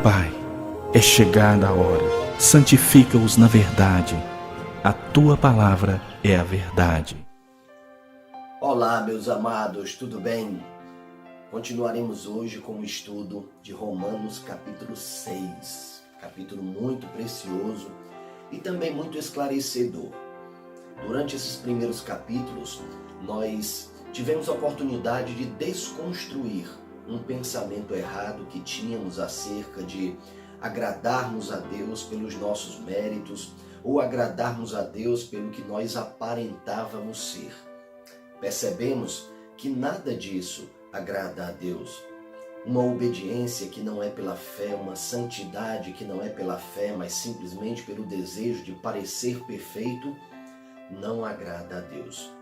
Pai, é chegada a hora, santifica-os na verdade, a Tua palavra é a verdade. Olá, meus amados, tudo bem? Continuaremos hoje com o estudo de Romanos capítulo 6, capítulo muito precioso e também muito esclarecedor. Durante esses primeiros capítulos, nós tivemos a oportunidade de desconstruir um pensamento errado que tínhamos acerca de agradarmos a Deus pelos nossos méritos ou agradarmos a Deus pelo que nós aparentávamos ser. Percebemos que nada disso agrada a Deus. Uma obediência que não é pela fé, uma santidade que não é pela fé, mas simplesmente pelo desejo de parecer perfeito, não agrada a Deus.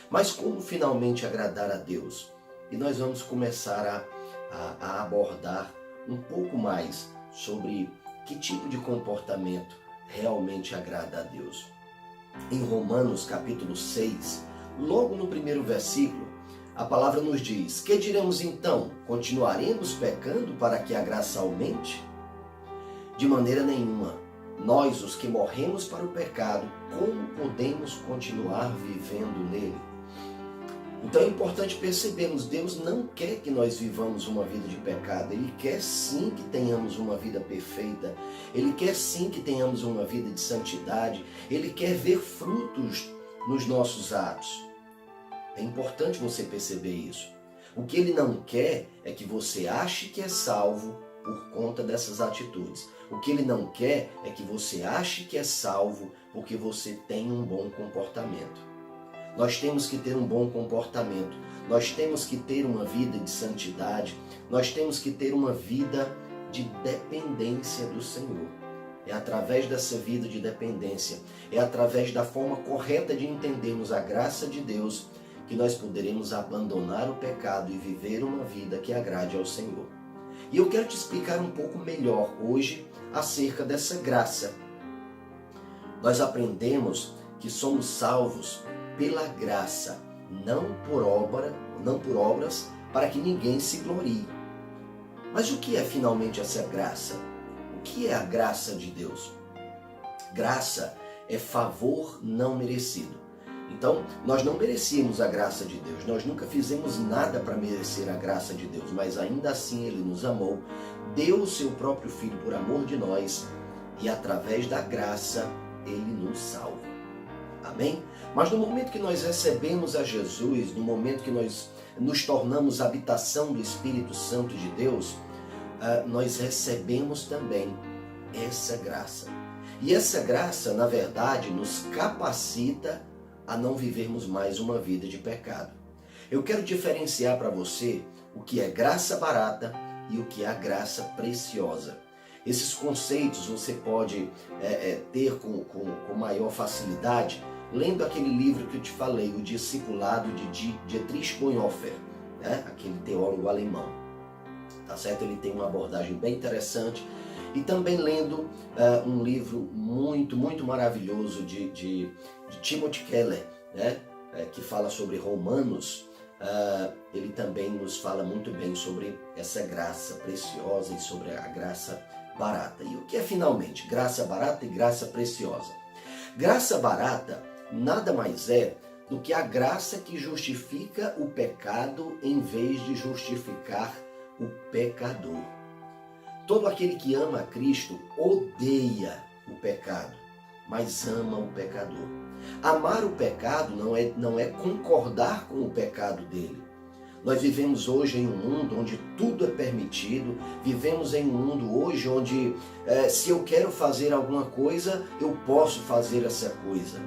Mas como finalmente agradar a Deus? E nós vamos começar a abordar um pouco mais sobre que tipo de comportamento realmente agrada a Deus. Em Romanos capítulo 6, logo no primeiro versículo, a palavra nos diz: que diremos então? Continuaremos pecando para que a graça aumente? De maneira nenhuma. Nós, os que morremos para o pecado, como podemos continuar vivendo nele? Então é importante percebermos, Deus não quer que nós vivamos uma vida de pecado. Ele quer sim que tenhamos uma vida perfeita. Ele quer sim que tenhamos uma vida de santidade. Ele quer ver frutos nos nossos atos. É importante você perceber isso. O que ele não quer é que você ache que é salvo por conta dessas atitudes. O que ele não quer é que você ache que é salvo porque você tem um bom comportamento. Nós temos que ter um bom comportamento. Nós temos que ter uma vida de santidade. Nós temos que ter uma vida de dependência do Senhor. É através dessa vida de dependência, é através da forma correta de entendermos a graça de Deus que nós poderemos abandonar o pecado e viver uma vida que agrade ao Senhor. E eu quero te explicar um pouco melhor hoje acerca dessa graça. Nós aprendemos que somos salvos pela graça, não por obras, para que ninguém se glorie. Mas o que é finalmente essa graça? O que é a graça de Deus? Graça é favor não merecido. Então, nós não merecíamos a graça de Deus, nós nunca fizemos nada para merecer a graça de Deus, mas ainda assim Ele nos amou, deu o seu próprio Filho por amor de nós e através da graça Ele nos salva. Amém? Mas no momento que nós recebemos a Jesus, no momento que nós nos tornamos habitação do Espírito Santo de Deus, nós recebemos também essa graça. E essa graça, na verdade, nos capacita a não vivermos mais uma vida de pecado. Eu quero diferenciar para você o que é graça barata e o que é a graça preciosa. Esses conceitos você pode ter com maior facilidade lendo aquele livro que eu te falei, O Discipulado de Dietrich Bonhoeffer, né? Aquele teólogo alemão. Tá certo? Ele tem uma abordagem bem interessante. E também lendo um livro muito, muito maravilhoso de Timothy Keller, né? Que fala sobre Romanos. Ele também nos fala muito bem sobre essa graça preciosa e sobre a graça barata. E o que é finalmente graça barata e graça preciosa? Graça barata nada mais é do que a graça que justifica o pecado em vez de justificar o pecador. Todo aquele que ama a Cristo odeia o pecado, mas ama o pecador. Amar o pecado não é concordar com o pecado dele. Nós vivemos hoje em um mundo onde tudo é permitido, vivemos em um mundo hoje onde se eu quero fazer alguma coisa, eu posso fazer essa coisa.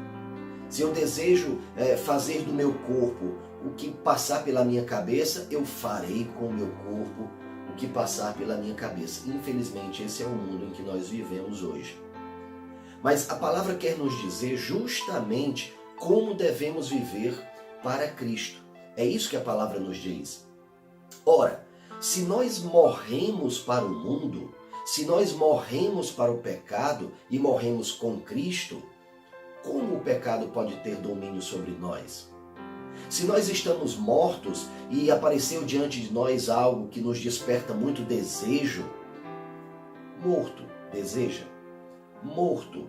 Se eu desejo fazer do meu corpo o que passar pela minha cabeça, eu farei com o meu corpo o que passar pela minha cabeça. Infelizmente, esse é o mundo em que nós vivemos hoje. Mas a palavra quer nos dizer justamente como devemos viver para Cristo. É isso que a palavra nos diz. Ora, se nós morremos para o mundo, se nós morremos para o pecado e morremos com Cristo, como o pecado pode ter domínio sobre nós? Se nós estamos mortos e apareceu diante de nós algo que nos desperta muito desejo, morto deseja, morto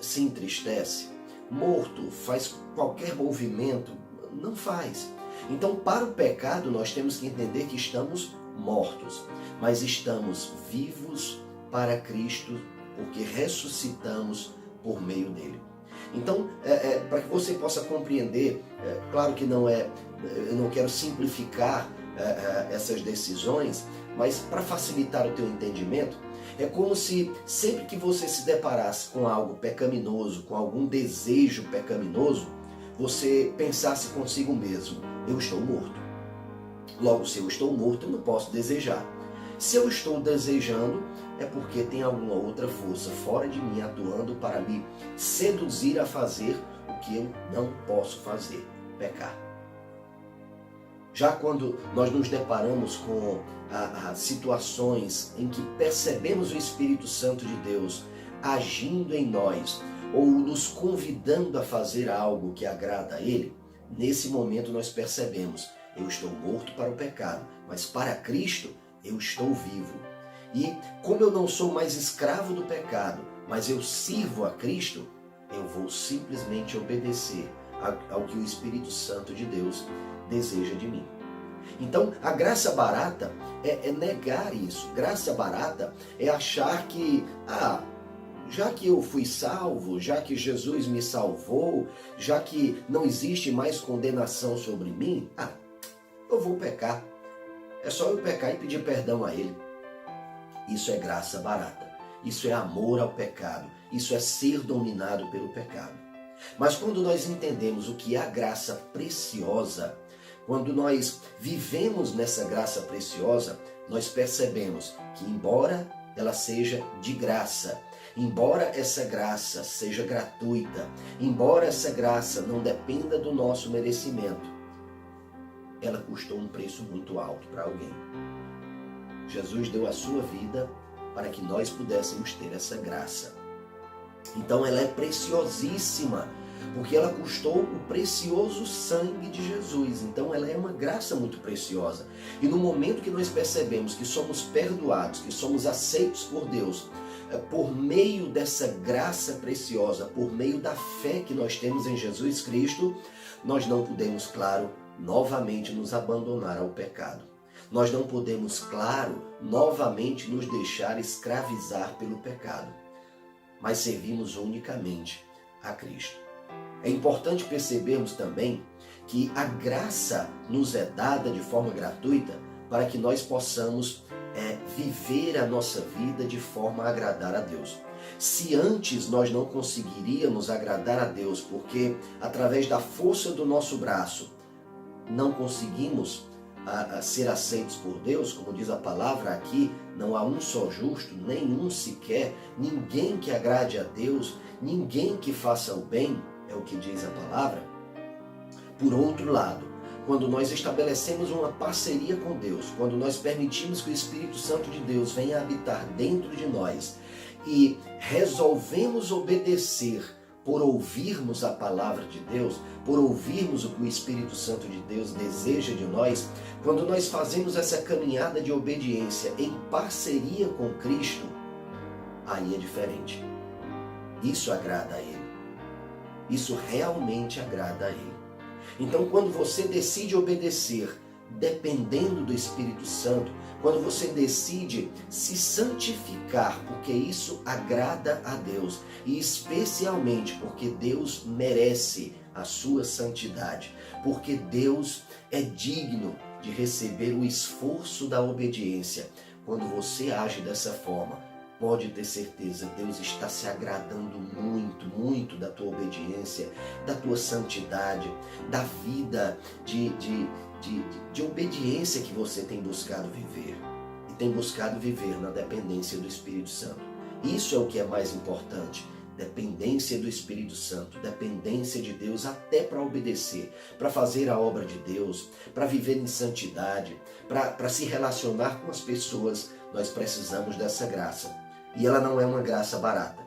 se entristece, morto faz qualquer movimento, não faz. Então, para o pecado, nós temos que entender que estamos mortos, mas estamos vivos para Cristo, porque ressuscitamos por meio dele. Então, para que você possa compreender, claro que eu não quero simplificar essas decisões, mas para facilitar o teu entendimento, é como se sempre que você se deparasse com algo pecaminoso, com algum desejo pecaminoso, você pensasse consigo mesmo: eu estou morto. Logo, se eu estou morto, eu não posso desejar. Se eu estou desejando, é porque tem alguma outra força fora de mim atuando para me seduzir a fazer o que eu não posso fazer, pecar. Já quando nós nos deparamos com situações em que percebemos o Espírito Santo de Deus agindo em nós ou nos convidando a fazer algo que agrada a Ele, nesse momento nós percebemos: eu estou morto para o pecado, mas para Cristo eu estou vivo. E como eu não sou mais escravo do pecado, mas eu sirvo a Cristo, eu vou simplesmente obedecer ao que o Espírito Santo de Deus deseja de mim. Então, a graça barata é negar isso. Graça barata é achar que, já que eu fui salvo, já que Jesus me salvou, já que não existe mais condenação sobre mim, eu vou pecar. É só eu pecar e pedir perdão a Ele. Isso é graça barata. Isso é amor ao pecado. Isso é ser dominado pelo pecado. Mas quando nós entendemos o que é a graça preciosa, quando nós vivemos nessa graça preciosa, nós percebemos que, embora ela seja de graça, embora essa graça seja gratuita, embora essa graça não dependa do nosso merecimento, ela custou um preço muito alto para alguém. Jesus deu a sua vida para que nós pudéssemos ter essa graça. Então ela é preciosíssima, porque ela custou o precioso sangue de Jesus. Então ela é uma graça muito preciosa. E no momento que nós percebemos que somos perdoados, que somos aceitos por Deus, por meio dessa graça preciosa, por meio da fé que nós temos em Jesus Cristo, nós não podemos, claro, novamente nos abandonar ao pecado. Nós não podemos, claro, novamente nos deixar escravizar pelo pecado, mas servimos unicamente a Cristo. É importante percebermos também que a graça nos é dada de forma gratuita para que nós possamos viver a nossa vida de forma a agradar a Deus. Se antes nós não conseguiríamos agradar a Deus, porque através da força do nosso braço não conseguimos ser aceitos por Deus, como diz a palavra aqui, não há um só justo, nenhum sequer, ninguém que agrade a Deus, ninguém que faça o bem, é o que diz a palavra. Por outro lado, quando nós estabelecemos uma parceria com Deus, quando nós permitimos que o Espírito Santo de Deus venha habitar dentro de nós e resolvemos obedecer por ouvirmos a palavra de Deus, por ouvirmos o que o Espírito Santo de Deus deseja de nós, quando nós fazemos essa caminhada de obediência em parceria com Cristo, aí é diferente. Isso agrada a Ele. Isso realmente agrada a Ele. Então, quando você decide obedecer, dependendo do Espírito Santo, quando você decide se santificar, porque isso agrada a Deus, e especialmente porque Deus merece a sua santidade, porque Deus é digno de receber o esforço da obediência. Quando você age dessa forma, pode ter certeza, Deus está se agradando muito, muito da tua obediência, da tua santidade, da vida de obediência que você tem buscado viver. E tem buscado viver na dependência do Espírito Santo. Isso é o que é mais importante. Dependência do Espírito Santo, dependência de Deus até para obedecer, para fazer a obra de Deus, para viver em santidade, para se relacionar com as pessoas. Nós precisamos dessa graça. E ela não é uma graça barata.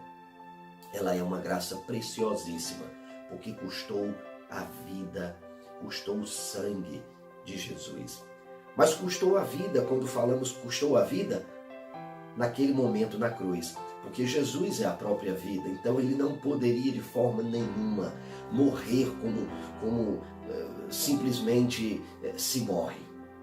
Ela é uma graça preciosíssima, porque custou a vida custou o sangue de Jesus. Mas custou a vida, quando falamos custou a vida, naquele momento na cruz. Porque Jesus é a própria vida, então ele não poderia de forma nenhuma morrer como simplesmente se morre.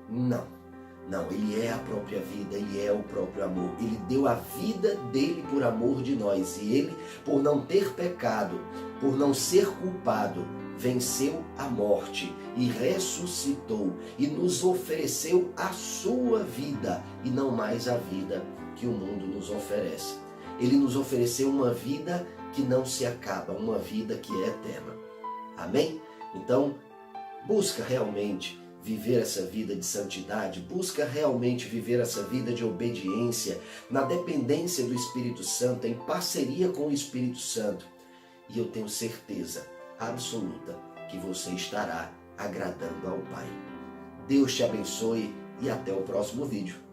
Não, ele é a própria vida, ele é o próprio amor. Ele deu a vida dele por amor de nós. E ele, por não ter pecado, por não ser culpado, venceu a morte e ressuscitou e nos ofereceu a sua vida e não mais a vida que o mundo nos oferece. Ele nos ofereceu uma vida que não se acaba, uma vida que é eterna. Amém? Então, busca realmente viver essa vida de santidade, busca realmente viver essa vida de obediência, na dependência do Espírito Santo, em parceria com o Espírito Santo. E eu tenho certeza absoluta que você estará agradando ao Pai. Deus te abençoe e até o próximo vídeo.